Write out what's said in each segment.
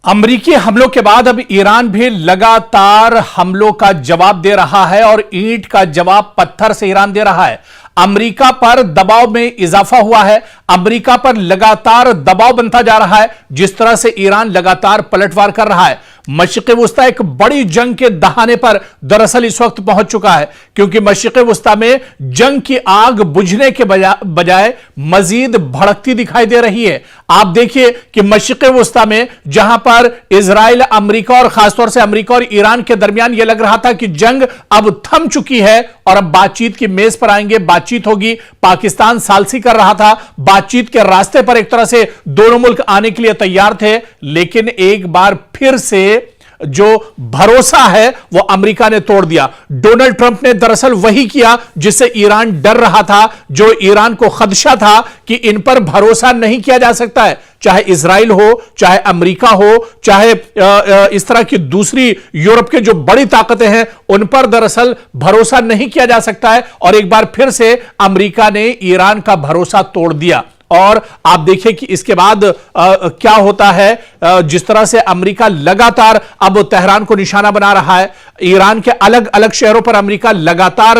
अमेरिकी हमलों के बाद अब ईरान भी लगातार हमलों का जवाब दे रहा है और ईंट का जवाब पत्थर से ईरान दे रहा है। अमेरिका पर दबाव में इजाफा हुआ है। अमेरिका पर लगातार दबाव बनता जा रहा है। जिस तरह से ईरान लगातार पलटवार कर रहा है, मशरिक़ वुस्ता एक बड़ी जंग के दहाने पर दरअसल इस वक्त पहुंच चुका है, क्योंकि मशरिक़ वुस्ता में जंग की आग बुझने के बजाय मजीद भड़कती दिखाई दे रही है। आप देखिए कि मशरिक़ वुस्ता में जहां पर इजराइल, अमेरिका और खासतौर से अमेरिका और ईरान के दरमियान यह लग रहा था कि जंग अब थम चुकी है और अब बातचीत की मेज पर आएंगे, बातचीत होगी। पाकिस्तान सालसी कर रहा था, बातचीत के रास्ते पर एक तरह से दोनों मुल्क आने के लिए तैयार थे, लेकिन एक बार फिर से जो भरोसा है वो अमेरिका ने तोड़ दिया। डोनाल्ड ट्रंप ने दरअसल वही किया जिससे ईरान डर रहा था, जो ईरान को खदशा था कि इन पर भरोसा नहीं किया जा सकता है, चाहे इजराइल हो, चाहे अमेरिका हो, चाहे इस तरह की दूसरी यूरोप के जो बड़ी ताकतें हैं, उन पर दरअसल भरोसा नहीं किया जा सकता है। और एक बार फिर से अमेरिका ने ईरान का भरोसा तोड़ दिया। और आप देखिए कि इसके बाद क्या होता है। जिस तरह से अमेरिका लगातार अब तेहरान को निशाना बना रहा है, ईरान के अलग अलग शहरों पर अमेरिका लगातार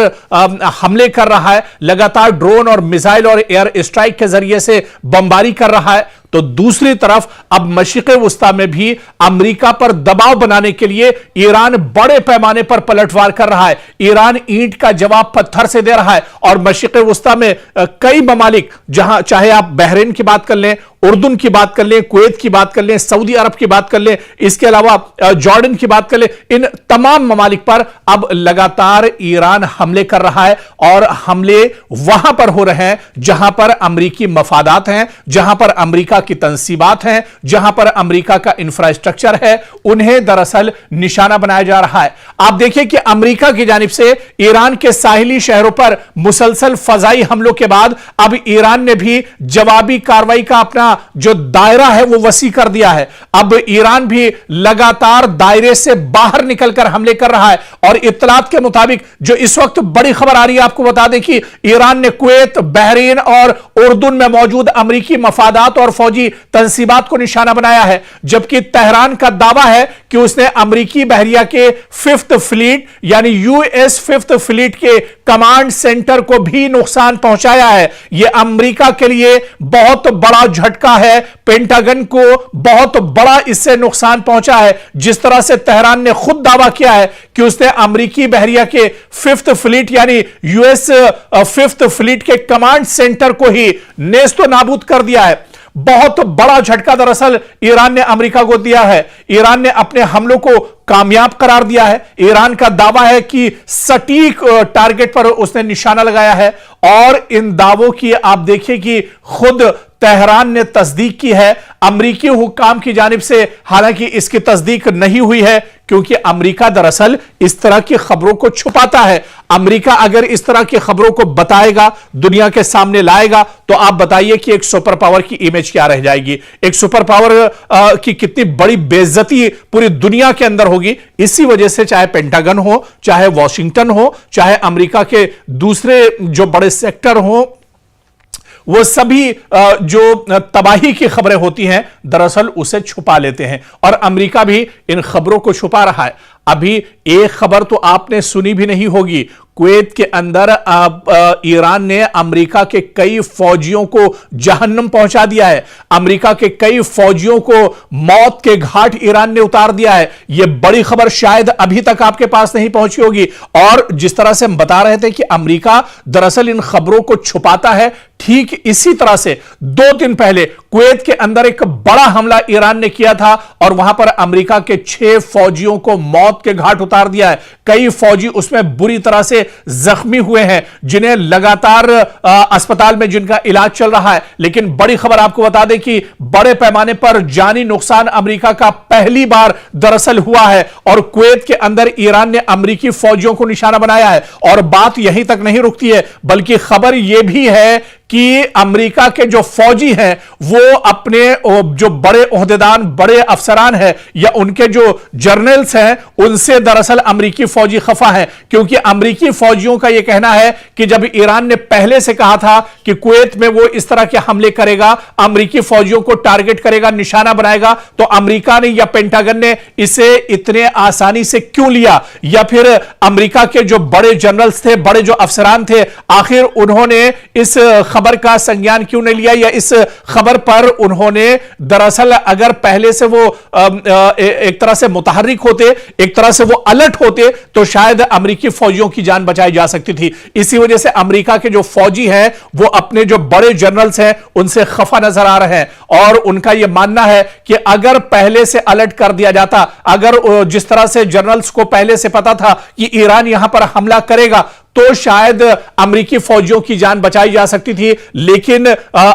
हमले कर रहा है, लगातार ड्रोन और मिसाइल और एयर स्ट्राइक के जरिए से बमबारी कर रहा है, तो दूसरी तरफ अब मशरिक़ वुस्ता में भी अमेरिका पर दबाव बनाने के लिए ईरान बड़े पैमाने पर पलटवार कर रहा है। ईरान ईंट का जवाब पत्थर से दे रहा है और मशरिक़ वुस्ता में कई ममालिक, जहां चाहे आप बहरीन की बात कर लें, उर्दून की बात कर लें, कुवैत की बात कर लें, सऊदी अरब की बात कर लें, इसके अलावा जॉर्डन की बात कर लें, इन तमाम ममालिक पर अब लगातार ईरान हमले कर रहा है। और हमले वहां पर हो रहे हैं जहां पर अमेरिकी मफादात हैं, जहां पर अमेरिका की तंसीबात हैं, जहां पर अमेरिका का इंफ्रास्ट्रक्चर है, उन्हें दरअसल निशाना बनाया जा रहा है। आप देखिए कि अमेरिका की जानिब से ईरान के साहिली शहरों पर मुसलसल फजाई हमलों के बाद अब ईरान ने भी जवाबी कार्रवाई का अपना जो दायरा है वो वसी कर दिया है। अब ईरान भी लगातार दायरे से बाहर निकलकर हमले कर रहा है। और इत्तलात के मुताबिक जो इस वक्त बड़ी खबर आ रही है, आपको बता दें कि ईरान ने कुवैत, बहरीन और उर्दून में मौजूद अमेरिकी मफादात और फौजी तंसीबात को निशाना बनाया है, जबकि तेहरान का दावा है कि उसने अमेरिकी बहरिया के 5th फ्लीट यानी यूएस 5th फ्लीट के कमांड सेंटर को भी नुकसान पहुंचाया है। यह अमेरिका के लिए बहुत बड़ा झटका है, पेंटागन को बहुत बड़ा इससे नुकसान पहुंचा है। जिस तरह से तेहरान ने खुद दावा किया है कि उसने अमेरिकी बहरिया के 5th फ्लीट यानी यूएस 5th फ्लीट के कमांड सेंटर को ही नेस्तो नाबूद कर दिया है। बहुत बड़ा झटका दरअसल ईरान ने अमेरिका को दिया है। ईरान ने अपने हमलों को कामयाब करार दिया है। ईरान का दावा है कि सटीक टारगेट पर उसने निशाना लगाया है। और इन दावों की आप देखिए कि खुद तेहरान ने तस्दीक की है। अमेरिकी हुक्काम की जानिब से हालांकि इसकी तस्दीक नहीं हुई है, क्योंकि अमेरिका दरअसल इस तरह की खबरों को छुपाता है। अमेरिका अगर इस तरह की खबरों को बताएगा, दुनिया के सामने लाएगा, तो आप बताइए कि एक सुपर पावर की इमेज क्या रह जाएगी, एक सुपर पावर की कितनी बड़ी बेइज्जती पूरी दुनिया के अंदर होगी। इसी वजह से चाहे पेंटागन हो, चाहे वॉशिंगटन हो, चाहे अमेरिका के दूसरे जो बड़े सेक्टर हो, वो सभी जो तबाही की खबरें होती हैं दरअसल उसे छुपा लेते हैं। और अमेरिका भी इन खबरों को छुपा रहा है। अभी एक खबर तो आपने सुनी भी नहीं होगी, कुवैत के अंदर ईरान ने अमेरिका के कई फौजियों को जहन्नम पहुंचा दिया है। अमेरिका के कई फौजियों को मौत के घाट ईरान ने उतार दिया है। यह बड़ी खबर शायद अभी तक आपके पास नहीं पहुंची होगी। और जिस तरह से हम बता रहे थे कि अमेरिका दरअसल इन खबरों को छुपाता है, ठीक इसी तरह से 2 दिन पहले कुवैत के अंदर एक बड़ा हमला ईरान ने किया था और वहां पर अमेरिका के 6 फौजियों को मौत के घाट उतार दिया है। कई फौजी उसमें बुरी तरह से जख्मी हुए हैं, जिन्हें लगातार अस्पताल में जिनका इलाज चल रहा है। लेकिन बड़ी खबर आपको बता दें कि बड़े पैमाने पर जानी नुकसान अमेरिका का पहली बार दरअसल हुआ है। और कुवैत के अंदर ईरान ने अमेरिकी फौजियों को निशाना बनाया है। और बात यहीं तक नहीं रुकती है, बल्कि खबर यह भी है कि अमेरिका के जो फौजी हैं वो अपने जो बड़े ओहदेदार, बड़े अफसरान हैं या उनके जो जर्नल्स हैं, उनसे दरअसल अमेरिकी फौजी खफा हैं, क्योंकि अमेरिकी फौजियों का यह कहना है कि जब ईरान ने पहले से कहा था कि कुवैत में वो इस तरह के हमले करेगा, अमेरिकी फौजियों को टारगेट करेगा, निशाना बनाएगा, तो अमेरिका ने या पेंटागन ने इसे इतने आसानी से क्यों लिया, या फिर अमेरिका के जो बड़े जनरल्स थे, बड़े जो अफसरान थे, आखिर उन्होंने इस खबर का संज्ञान क्यों नहीं लिया, या इस खबर पर उन्होंने दरअसल अगर पहले से वो एक तरह से मुतहर्रिक होते, एक तरह से वो अलर्ट होते, तो शायद अमेरिकी फौजियों की जान बचाई जा सकती थी। इसी वजह से अमेरिका के जो फौजी हैं वो अपने जो बड़े जनरल्स हैं उनसे खफा नजर आ रहे हैं, और उनका यह मानना है कि अगर पहले से अलर्ट कर दिया जाता, अगर जिस तरह से जनरल्स को पहले से पता था कि ईरान यहां पर हमला करेगा, तो शायद अमेरिकी फौजियों की जान बचाई जा सकती थी, लेकिन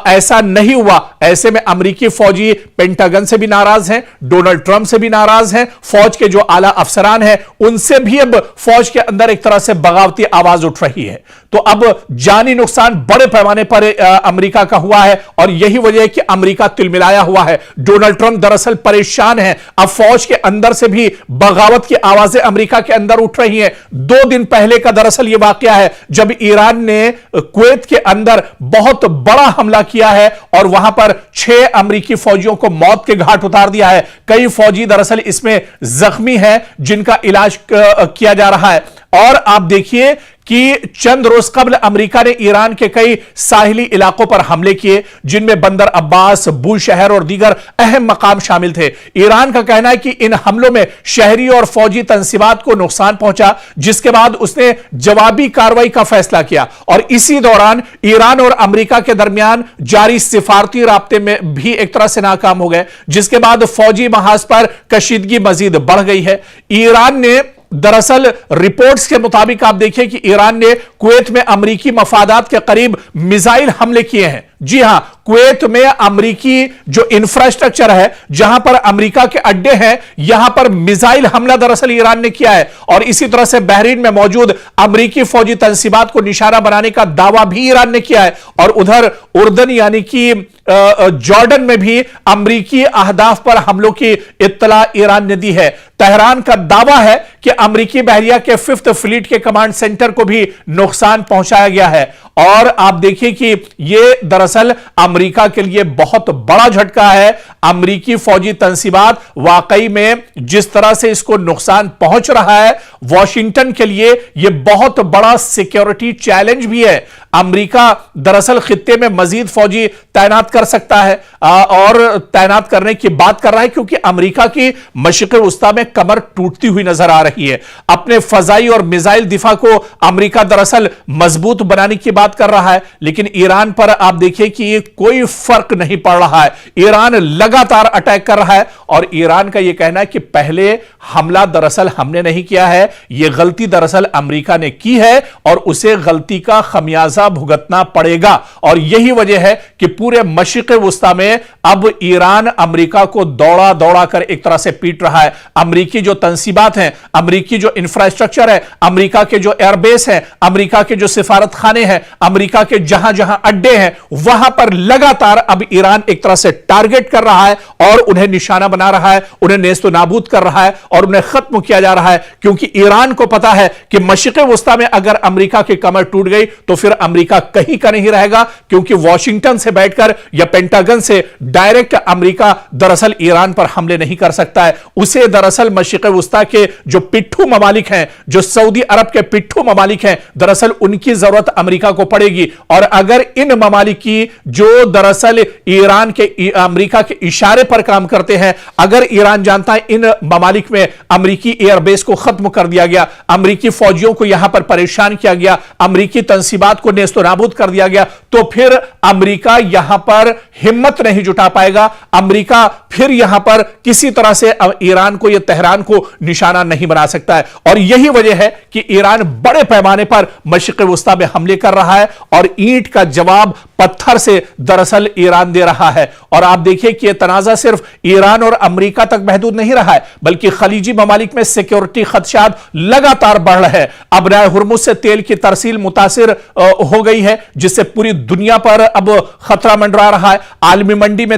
ऐसा नहीं हुआ। ऐसे में अमेरिकी फौजी पेंटागन से भी नाराज हैं, डोनाल्ड ट्रंप से भी नाराज हैं, फौज के जो आला अफसरान हैं उनसे भी अब फौज के अंदर एक तरह से बगावती आवाज उठ रही है। तो अब जानी नुकसान बड़े पैमाने पर अमेरिका का हुआ है, और यही वजह है कि अमेरिका तिलमिलाया हुआ है। डोनाल्ड ट्रंप दरअसल परेशान है। अब फौज के अंदर से भी बगावत की आवाजें अमेरिका के अंदर उठ रही हैं। 2 दिन पहले का दरअसल यह वाकया है जब ईरान ने कुवैत के अंदर बहुत बड़ा हमला किया है और वहां पर 6 अमेरिकी फौजियों को मौत के घाट उतार दिया है। कई फौजी दरअसल इसमें जख्मी हैं जिनका इलाज किया जा रहा है। और आप देखिए कि चंद रोज कबल अमेरिका ने ईरान के कई साहिली इलाकों पर हमले किए, जिनमें बंदर अब्बास, बूशहर और दीगर अहम मकाम शामिल थे। ईरान का कहना है कि इन हमलों में शहरी और फौजी तंसीबात को नुकसान पहुंचा, जिसके बाद उसने जवाबी कार्रवाई का फैसला किया। और इसी दौरान ईरान और अमेरिका के दरमियान जारी सिफारती राब्ते में भी एक तरह से नाकाम हो गए, जिसके बाद फौजी महाज पर कशीदगी मजीद बढ़ गई है। ईरान ने दरअसल रिपोर्ट्स के मुताबिक आप देखिए कि ईरान ने कुवैत में अमेरिकी मफादात के करीब मिसाइल हमले किए हैं। जी हां, कुवैत में अमेरिकी जो इंफ्रास्ट्रक्चर है, जहां पर अमेरिका के अड्डे हैं, यहां पर मिसाइल हमला दरअसल ईरान ने किया है। और इसी तरह से बहरीन में मौजूद अमेरिकी फौजी तंसीबात को निशाना बनाने का दावा भी ईरान ने किया है। और उधर उर्दन यानी कि जॉर्डन में भी अमेरिकी अहदाफ पर हमलों की इत्तला ईरान ने दी है। तेहरान का दावा है कि अमेरिकी बहरिया के 5th फ्लीट के कमांड सेंटर को भी नुकसान पहुंचाया गया है। और आप देखिए कि यह दरअसल अमेरिका के लिए बहुत बड़ा झटका है। अमेरिकी फौजी तंसीबात वाकई में जिस तरह से इसको नुकसान पहुंच रहा है, वॉशिंगटन के लिए यह बहुत बड़ा सिक्योरिटी चैलेंज भी है। अमेरिका दरअसल खित्ते में मजीद फौजी तैनात कर सकता है और तैनात करने की बात कर रहा है, क्योंकि अमेरिका की मशरिक़ वस्ता में कमर टूटती हुई नजर आ रही है। अपने फजाई और मिसाइल दिफा को अमेरिका दरअसल मजबूत बनाने की बात कर रहा है, लेकिन ईरान पर आप देखिए कि कोई फर्क नहीं पड़ रहा है। ईरान लगातार अटैक कर रहा है, और ईरान का यह कहना है कि पहले हमला दरअसल हमने नहीं किया है, यह गलती दरअसल अमेरिका ने की है और उसे गलती का खमियाजा भुगतना पड़ेगा। और यही वजह है कि पूरे मशरिक़ वस्ता में अब ईरान अमेरिका को दौड़ा दौड़ा कर एक तरह से पीट रहा है। अमेरिकी जो तंसीबात हैं, अमेरिकी जो इंफ्रास्ट्रक्चर है, अमेरिका के जो एयरबेस हैं, अमेरिका के जो सिफारत खाने हैं, अमेरिका के जहां जहां अड्डे हैं, वहां पर लगातार अब ईरान एक तरह से टारगेट कर रहा है और उन्हें निशाना बना रहा है, उन्हें नेस्तो नाबूद कर रहा है और उन्हें खत्म किया जा रहा है। क्योंकि ईरान को पता है कि मशरिक़ वस्ता में अगर अमेरिका की कमर टूट गई तो फिर अमेरिका कहीं का नहीं रहेगा, क्योंकि वॉशिंगटन से बैठकर या पेंटागन से डायरेक्ट अमेरिका दरअसल ईरान पर हमले नहीं कर सकता है। उसे दरअसल मशरिक़ वस्ता के जो पिट्ठू ममालिक हैं, जो सऊदी अरब के पिट्ठू ममालिक हैं, दरअसल उनकी जरूरत अमेरिका को पड़ेगी। और अगर इन ममालिक की जो दरअसल ईरान के अमेरिका के इशारे पर काम करते हैं, अगर ईरान जानता है इन ममालिक में अमेरिकी एयरबेस को खत्म कर दिया गया, अमेरिकी फौजियों को यहां पर परेशान किया गया, अमेरिकी तंसीबात को नेस्तो नाबूद कर दिया गया, तो फिर अमेरिका यहां पर हिम्मत नहीं जुटा पाएगा। अमेरिका फिर यहां पर किसी तरह से ईरान को या तेहरान को निशाना नहीं बना सकता है। और यही वजह है कि ईरान बड़े पैमाने पर मशरिक़ वस्ता में हमले कर रहा है और ईंट का जवाब पत्थर से दरअसल ईरान दे रहा है। और आप देखिए कि यह तनाजा सिर्फ ईरान और अमेरिका तक महदूद नहीं रहा है, बल्कि खलीजी ममालिक में सिक्योरिटी खदशात लगातार बढ़ रहे हैं। अब राय हुर्मुज से तेल की तरसील मुतासिर हो गई है, जिससे पूरी दुनिया पर अब खतरा मंडरा रहा है। आलमी मंडी में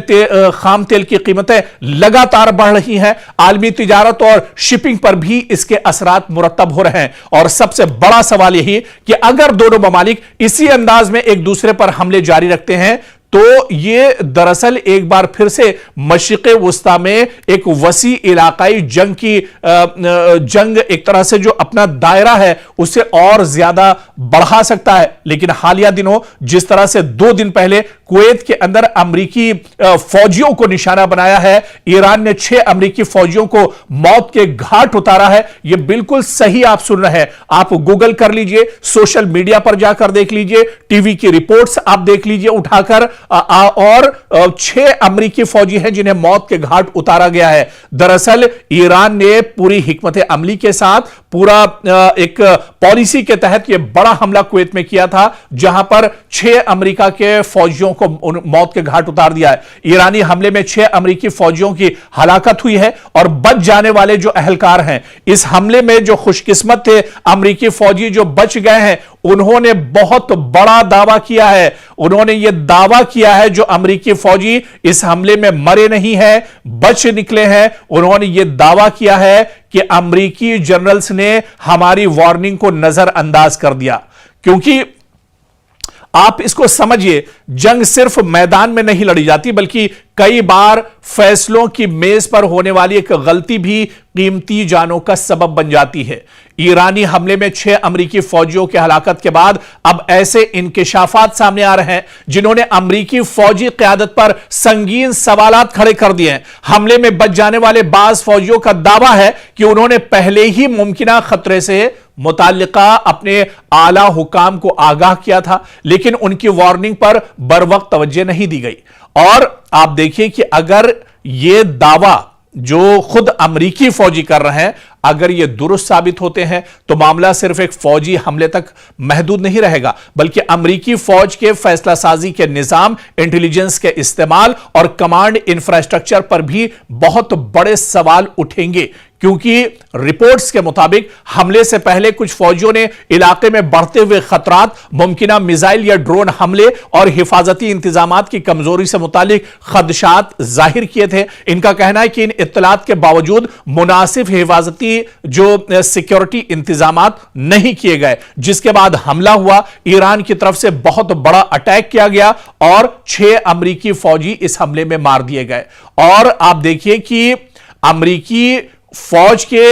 खाम तेल की कीमतें लगातार बढ़ रही हैं। आलमी तिजारत और शिपिंग पर भी इसके असरात मुरतब हो रहे हैं। और सबसे बड़ा सवाल यही कि अगर दोनों ममालिक इसी अंदाज में एक दूसरे पर हमले जारी रखते हैं तो ये दरअसल एक बार फिर से मशरिक़े वुस्ता में एक वसी इलाकाई जंग एक तरह से जो अपना दायरा है उसे और ज्यादा बढ़ा सकता है। लेकिन हालिया दिनों जिस तरह से 2 दिन पहले कुवैत के अंदर अमरीकी फौजियों को निशाना बनाया है, ईरान ने 6 अमरीकी फौजियों को मौत के घाट उतारा है, यह बिल्कुल सही आप सुन रहे हैं। आप गूगल कर लीजिए, सोशल मीडिया पर जाकर देख लीजिए, टीवी की रिपोर्ट्स आप देख लीजिए उठाकर, और 6 अमरीकी फौजी हैं जिन्हें मौत के घाट उतारा गया है। दरअसल ईरान ने पूरी हिकमत अमली के साथ पूरा एक पॉलिसी के तहत यह बड़ा हमला कुवैत में किया था, जहां पर 6 अमेरिका के फौजियों को मौत के घाट उतार दिया है। ईरानी हमले में 6 अमेरिकी फौजियों की हलाकत हुई है और बच जाने वाले जो अहलकार हैं, इस हमले में जो खुशकिस्मत थे अमेरिकी फौजी जो बच गए हैं, उन्होंने बहुत बड़ा दावा किया है। उन्होंने यह दावा किया है जो अमेरिकी फौजी इस हमले में मरे नहीं हैं, बच निकले हैं, उन्होंने यह दावा किया है कि अमेरिकी जनरल्स ने हमारी वार्निंग को नजरअंदाज कर दिया। क्योंकि आप इसको समझिए, जंग सिर्फ मैदान में नहीं लड़ी जाती, बल्कि कई बार फैसलों की मेज पर होने वाली एक गलती भी कीमती जानों का सबब बन जाती है। ईरानी हमले में 6 अमरीकी फौजियों की हलाकत के बाद अब ऐसे इंकिशाफात सामने आ रहे हैं जिन्होंने अमरीकी फौजी क़यादत पर संगीन सवालात खड़े कर दिए हैं। हमले में बच जाने वाले बाज फौजियों का दावा है कि उन्होंने पहले ही मुमकिना खतरे से मुताल्लिका अपने आला हुकाम को आगाह किया था, लेकिन उनकी वार्निंग पर बरवक्त तवज्जो नहीं दी गई। और आप देखिए कि अगर यह दावा जो खुद अमरीकी फौजी कर रहे हैं, अगर ये दुरुस्त साबित होते हैं तो मामला सिर्फ एक फौजी हमले तक महदूद नहीं रहेगा, बल्कि अमरीकी फौज के फैसला साजी के निजाम, इंटेलिजेंस के इस्तेमाल और कमांड इंफ्रास्ट्रक्चर पर भी बहुत बड़े सवाल उठेंगे। क्योंकि रिपोर्ट्स के मुताबिक हमले से पहले कुछ फौजियों ने इलाके में बढ़ते हुए खतरात, मुमकिना मिसाइल या ड्रोन हमले और हिफाजती इंतजामात की कमजोरी से मुतालिक खदशात जाहिर किए थे। इनका कहना है कि इन इत्तलात के बावजूद मुनासिब हिफाजती जो सिक्योरिटी इंतजामात नहीं किए गए, जिसके बाद हमला हुआ। ईरान की तरफ से बहुत बड़ा अटैक किया गया और 6 अमरीकी फौजी इस हमले में मार दिए गए। और आप देखिए कि अमरीकी फौज के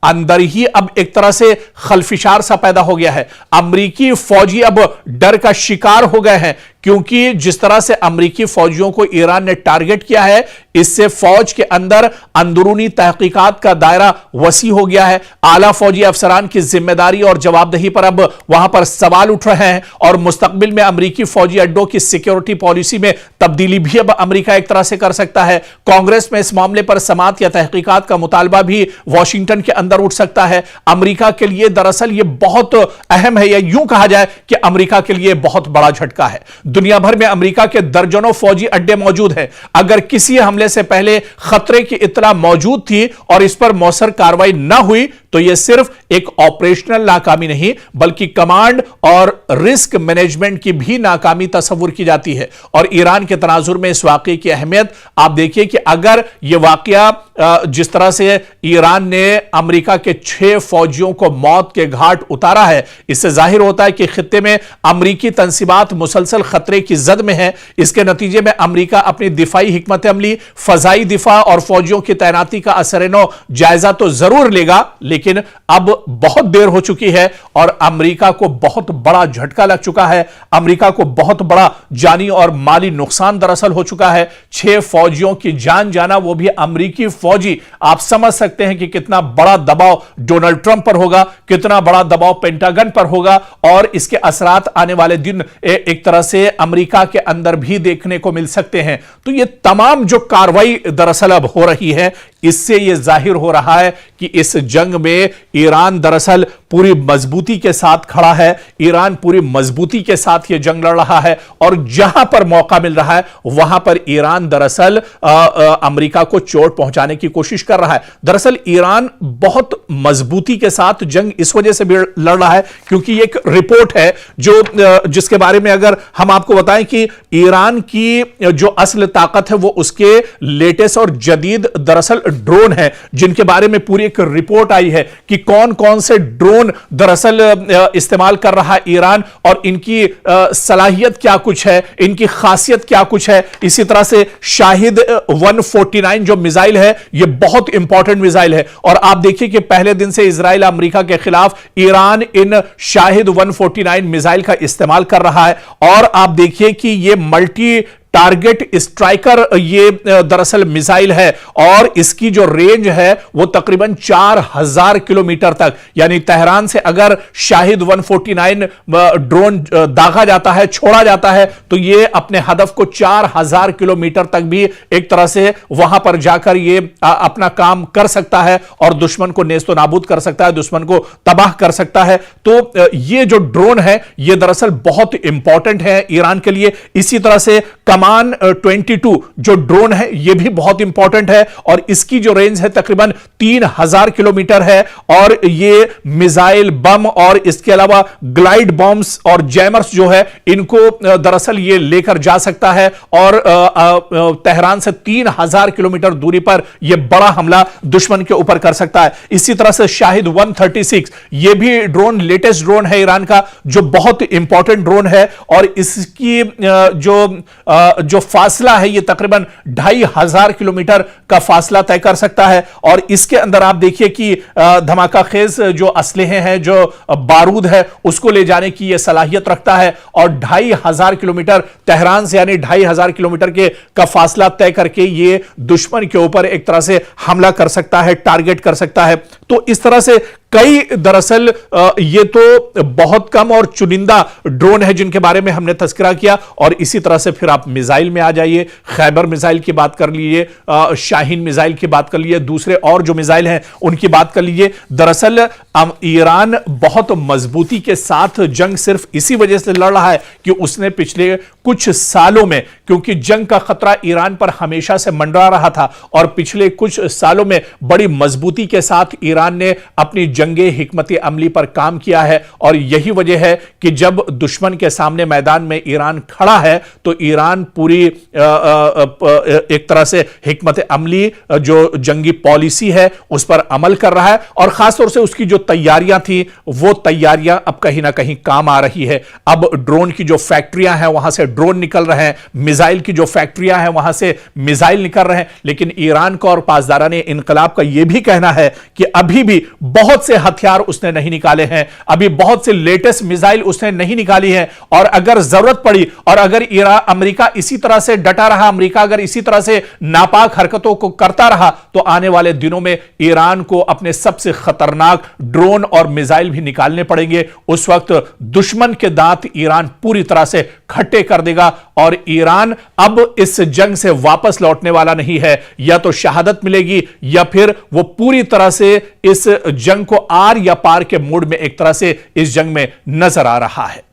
अंदर ही अब एक तरह से खलफिशार सा पैदा हो गया है। अमरीकी फौजी अब डर का शिकार हो गए हैं, क्योंकि जिस तरह से अमरीकी फौजियों को ईरान ने टारगेट किया है, इससे फौज के अंदर अंदरूनी तहकीकात का दायरा वसी हो गया है। आला फौजी अफसरान की जिम्मेदारी और जवाबदेही पर अब वहां पर सवाल उठ रहे हैं और मुस्तकबिल में अमरीकी फौजी अड्डों की सिक्योरिटी पॉलिसी में तब्दीली भी अब अमरीका एक तरह से कर सकता है। कांग्रेस में इस मामले पर समाअत या तहकीकात का मुतालबा भी वॉशिंगटन के अंदर उठ सकता है। अमरीका के लिए दरअसल यह बहुत अहम है, या यूं कहा जाए कि अमरीका के लिए बहुत बड़ा झटका है। दुनिया भर में अमेरिका के दर्जनों फौजी अड्डे मौजूद हैं। अगर किसी हमले से पहले खतरे की इत्तला मौजूद थी और इस पर मौसर कार्रवाई न हुई तो यह सिर्फ एक ऑपरेशनल नाकामी नहीं, बल्कि कमांड और रिस्क मैनेजमेंट की भी नाकामी तस्वुर की जाती है। और ईरान के तनाजुर में इस वाकये की अहमियत आप देखिए कि अगर यह वाकया जिस तरह से ईरान ने अमेरिका के 6 फौजियों को मौत के घाट उतारा है, इससे जाहिर होता है कि खित्ते में अमरीकी तंसीबात मुसलसल खतरे की जद में है। इसके नतीजे में अमेरिका अपनी दिफाई हिकमत अमली, फजाई दिफा और फौजियों की तैनाती का असर-ए-नौ जायजा तो जरूर लेगा, लेकिन अब बहुत देर हो चुकी है और अमेरिका को बहुत बड़ा झटका लग चुका है। अमेरिका को बहुत बड़ा जानी और माली नुकसान दरअसल हो चुका है। 6 फौजियों की जान जाना, वो भी अमेरिकी फौजी। आप समझ सकते हैं कि कितना बड़ा दबाव डोनाल्ड ट्रंप पर होगा, कितना बड़ा दबाव पेंटागन पर होगा, और इसके असरात आने वाले दिन एक तरह से अमेरिका के अंदर भी देखने को मिल सकते हैं। तो ये तमाम जो कार्रवाई दरअसल अब हो रही है, इससे यह जाहिर हो रहा है कि इस जंग में ईरान दरअसल पूरी मजबूती के साथ खड़ा है। ईरान पूरी मजबूती के साथ यह जंग लड़ रहा है और जहां पर मौका मिल रहा है वहां पर ईरान दरअसल अमेरिका को चोट पहुंचाने की कोशिश कर रहा है। दरअसल ईरान बहुत मजबूती के साथ जंग इस वजह से भी लड़ रहा है क्योंकि एक रिपोर्ट है जिसके बारे में अगर हम आपको बताएं कि ईरान की जो असल ताकत है वो उसके लेटेस्ट और जदीद दरअसल ड्रोन है, जिनके बारे में पूरी एक रिपोर्ट आई है कि कौन कौन से ड्रोन दरअसल इस्तेमाल कर रहा है ईरान और इनकी सलाहियत क्या कुछ है, इनकी खासियत क्या कुछ है। इसी तरह से शाहिद 149 जो मिसाइल है यह बहुत इंपॉर्टेंट मिसाइल है और आप देखिए कि पहले दिन से इजराइल अमेरिका के खिलाफ ईरान इन शाहिद 149 मिसाइल का इस्तेमाल कर रहा है और आप देखिए कि यह मल्टी टारगेट स्ट्राइकर ये दरअसल मिसाइल है और इसकी जो रेंज है वो तकरीबन 4000 किलोमीटर तक, यानी तेहरान से अगर शाहिद 149 ड्रोन दागा जाता है, छोड़ा जाता है तो ये अपने हदफ को 4000 किलोमीटर तक भी एक तरह से वहां पर जाकर ये अपना काम कर सकता है और दुश्मन को नेस्तो नाबूद कर सकता है, दुश्मन को तबाह कर सकता है। तो ये जो ड्रोन है ये दरअसल बहुत इंपॉर्टेंट है ईरान के लिए। इसी तरह से कमान 22 जो ड्रोन है यह भी बहुत इंपॉर्टेंट है और इसकी जो रेंज है तकरीबन 3000 किलोमीटर है और यह मिसाइल बम और इसके अलावा ग्लाइड बॉम्ब्स और जैमर्स जो है इनको दरअसल यह लेकर जा सकता है और तेहरान से 3000 किलोमीटर दूरी पर यह बड़ा हमला दुश्मन के ऊपर कर सकता है। इसी तरह से शाहिद 136 यह भी ड्रोन लेटेस्ट ड्रोन है ईरान का जो बहुत इंपॉर्टेंट ड्रोन है और इसकी जो फासला है ये तकरीबन 2500 किलोमीटर का फासला तय कर सकता है और इसके अंदर आप देखिए कि धमाका खेज जो असलहे हैं, जो बारूद है उसको ले जाने की यह सलाहियत रखता है और 2500 किलोमीटर तेहरान से यानी 2500 किलोमीटर का फासला तय करके ये दुश्मन के ऊपर एक तरह से हमला कर सकता है, टारगेट कर सकता है। तो इस तरह से कई दरअसल ये तो बहुत कम और चुनिंदा ड्रोन है जिनके बारे में हमने तस्करा किया और इसी तरह से फिर आप मिसाइल में आ जाइए, खैबर मिसाइल की बात कर लीजिए, शाहीन मिसाइल की बात कर लीजिए, दूसरे और जो मिसाइल हैं उनकी बात कर लीजिए। दरअसल ईरान बहुत मजबूती के साथ जंग सिर्फ इसी वजह से लड़ रहा है कि उसने पिछले कुछ सालों में, क्योंकि जंग का खतरा ईरान पर हमेशा से मंडरा रहा था और पिछले कुछ सालों में बड़ी मजबूती के साथ ईरान ने अपनी जंगे हिकमत अमली पर काम किया है और यही वजह है कि जब दुश्मन के सामने मैदान में ईरान खड़ा है तो ईरान पूरी एक तरह से हिकमत अमली जो जंगी पॉलिसी है उस पर अमल कर रहा है और खासतौर से उसकी जो तैयारियां थी वो तैयारियां अब कहीं ना कहीं काम आ रही है। अब ड्रोन की जो फैक्ट्रियां हैं वहां से ड्रोन निकल रहे हैं, मिसाइल की जो फैक्ट्रियां हैं वहां से मिसाइल निकल रहे हैं, लेकिन ईरान का और पासदाराने इनकलाब का यह भी कहना है कि अभी भी बहुत से हथियार उसने नहीं निकाले हैं, अभी बहुत से लेटेस्ट मिसाइल उसने नहीं निकाली है और अगर जरूरत पड़ी और अगर अमेरिका इसी तरह से डटा रहा, अमेरिका अगर इसी तरह से नापाक हरकतों को करता रहा तो आने वाले दिनों में ईरान को अपने सबसे खतरनाक ड्रोन और मिसाइल भी निकालने पड़ेंगे। उस वक्त दुश्मन के दांत ईरान पूरी तरह से खट्टे कर देगा और ईरान अब इस जंग से वापस लौटने वाला नहीं है। या तो शहादत मिलेगी या फिर वो पूरी तरह से इस जंग को आर या पार के मूड में एक तरह से इस जंग में नजर आ रहा है।